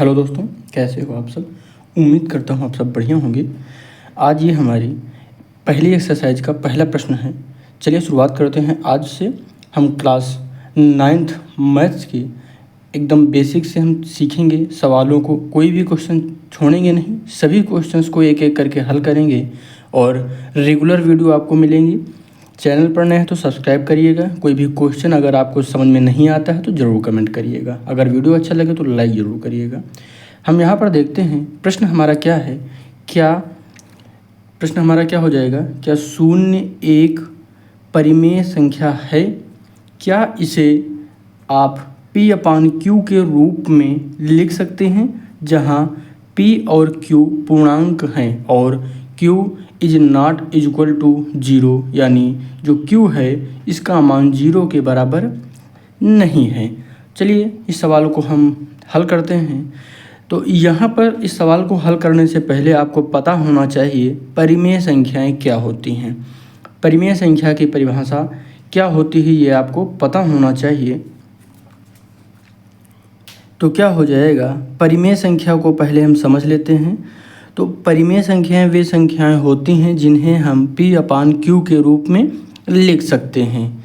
Hello दोस्तों, कैसे हो आप सब। उम्मीद करता हूँ आप सब बढ़िया होंगे। आज ये हमारी पहली एक्सरसाइज का पहला प्रश्न है। चलिए शुरुआत करते हैं। आज से हम क्लास 9th मैथ्स की एकदम बेसिक से हम सीखेंगे। सवालों को कोई भी क्वेश्चन छोड़ेंगे नहीं, सभी क्वेश्चंस को एक एक करके हल करेंगे और रेगुलर वीडियो आपको मिलेंगी। चैनल पर नए हैं तो सब्सक्राइब करिएगा। कोई भी क्वेश्चन अगर आपको समझ में नहीं आता है तो ज़रूर कमेंट करिएगा। अगर वीडियो अच्छा लगे तो लाइक ज़रूर करिएगा। हम यहाँ पर देखते हैं प्रश्न हमारा क्या है। प्रश्न हमारा क्या हो जाएगा, क्या शून्य एक परिमेय संख्या है? क्या इसे आप P/Q के रूप में लिख सकते हैं, जहाँ P और Q पूर्णांक हैं और Q is not equal to 0, यानी जो Q है इसका मान 0 के बराबर नहीं है। चलिए इस सवाल को हम हल करते हैं। तो यहाँ पर इस सवाल को हल करने से पहले आपको पता होना चाहिए परिमेय संख्याएं क्या होती हैं। परिमेय संख्या की परिभाषा क्या होती है ये आपको पता होना चाहिए। तो क्या हो जाएगा, परिमेय संख्या को पहले हम समझ लेते हैं। तो परिमेय संख्याएं वे संख्याएं होती हैं जिन्हें हम P/Q के रूप में लिख सकते हैं।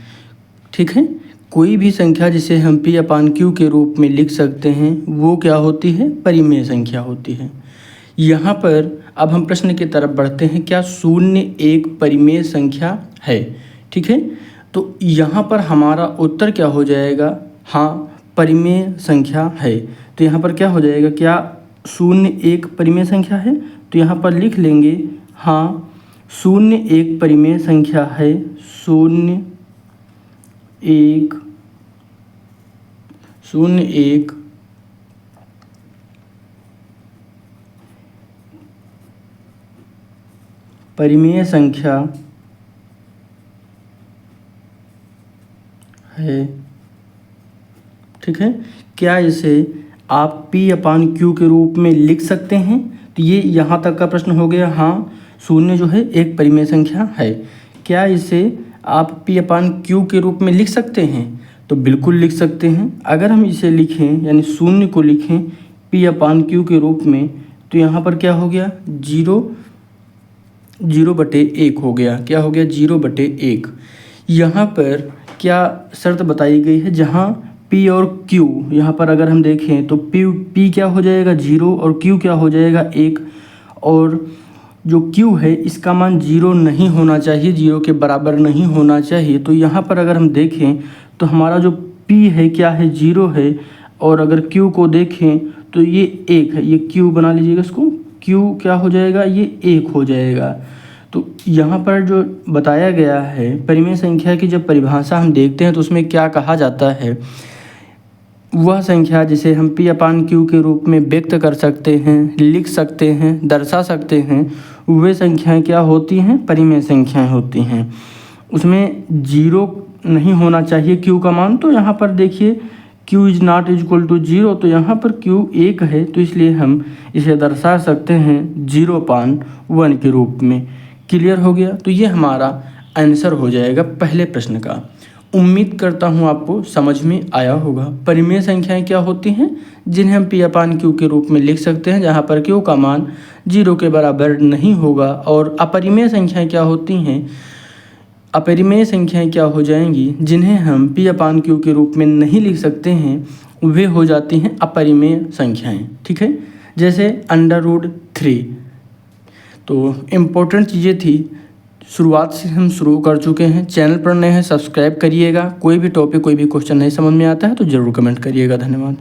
ठीक है, कोई भी संख्या जिसे हम P/Q के रूप में लिख सकते हैं वो क्या होती है, परिमेय संख्या होती है। यहाँ पर अब हम प्रश्न की तरफ बढ़ते हैं। क्या शून्य एक परिमेय संख्या है? ठीक है, तो यहाँ पर हमारा उत्तर क्या हो जाएगा, हाँ परिमेय संख्या है। तो यहाँ पर क्या हो जाएगा, क्या शून्य एक परिमेय संख्या है? तो यहाँ पर लिख लेंगे हाँ शून्य एक परिमेय संख्या है। शून्य एक परिमेय संख्या है। ठीक है, क्या इसे आप P/Q के रूप में लिख सकते हैं? तो ये यहाँ तक का प्रश्न हो गया। हाँ शून्य जो है एक परिमेय संख्या है। क्या इसे आप P/Q के रूप में लिख सकते हैं? तो बिल्कुल लिख सकते हैं। अगर हम इसे लिखें यानी शून्य को लिखें P/Q के रूप में, तो यहाँ पर क्या हो गया, 0/1 हो गया। क्या हो गया, 0/1। यहाँ पर क्या शर्त बताई गई है, जहाँ P और Q यहाँ पर अगर हम देखें तो P क्या हो जाएगा 0 और Q क्या हो जाएगा 1, और जो Q है इसका मान 0 नहीं होना चाहिए, 0 के बराबर नहीं होना चाहिए। तो यहाँ पर अगर हम देखें तो हमारा जो P है क्या है, 0 है, और अगर Q को देखें तो ये 1 है। ये Q बना लीजिएगा, इसको Q क्या हो जाएगा, ये 1 हो जाएगा। तो यहाँ पर जो बताया गया है परिमेय संख्या की जब परिभाषा हम देखते हैं तो उसमें क्या कहा जाता है, वह संख्या जिसे हम P/Q के रूप में व्यक्त कर सकते हैं, लिख सकते हैं, दर्शा सकते हैं, वे संख्याएं क्या होती हैं, परिमेय संख्याएं होती हैं। उसमें 0 नहीं होना चाहिए Q का मान। तो यहाँ पर देखिए Q is not equal to 0, तो यहाँ पर Q 1 है, तो इसलिए हम इसे दर्शा सकते हैं 0/1 के रूप में। क्लियर हो गया। तो ये हमारा आंसर हो जाएगा पहले प्रश्न का। उम्मीद करता हूँ आपको समझ में आया होगा। परिमेय संख्याएं क्या होती हैं, जिन्हें हम P/Q के रूप में लिख सकते हैं, जहाँ पर Q का मान 0 के बराबर नहीं होगा। और अपरिमेय संख्याएं क्या होती हैं, अपरिमेय संख्याएं क्या हो जाएंगी, जिन्हें हम P/Q के रूप में नहीं लिख सकते हैं, वे हो जाती हैं अपरिमेय संख्याएं। ठीक है, जैसे √3। तो इम्पोर्टेंट चीज़ें थी, शुरुआत से हम शुरू कर चुके हैं। चैनल पर नए हैं सब्सक्राइब करिएगा। कोई भी टॉपिक कोई भी क्वेश्चन नहीं समझ में आता है तो ज़रूर कमेंट करिएगा। धन्यवाद।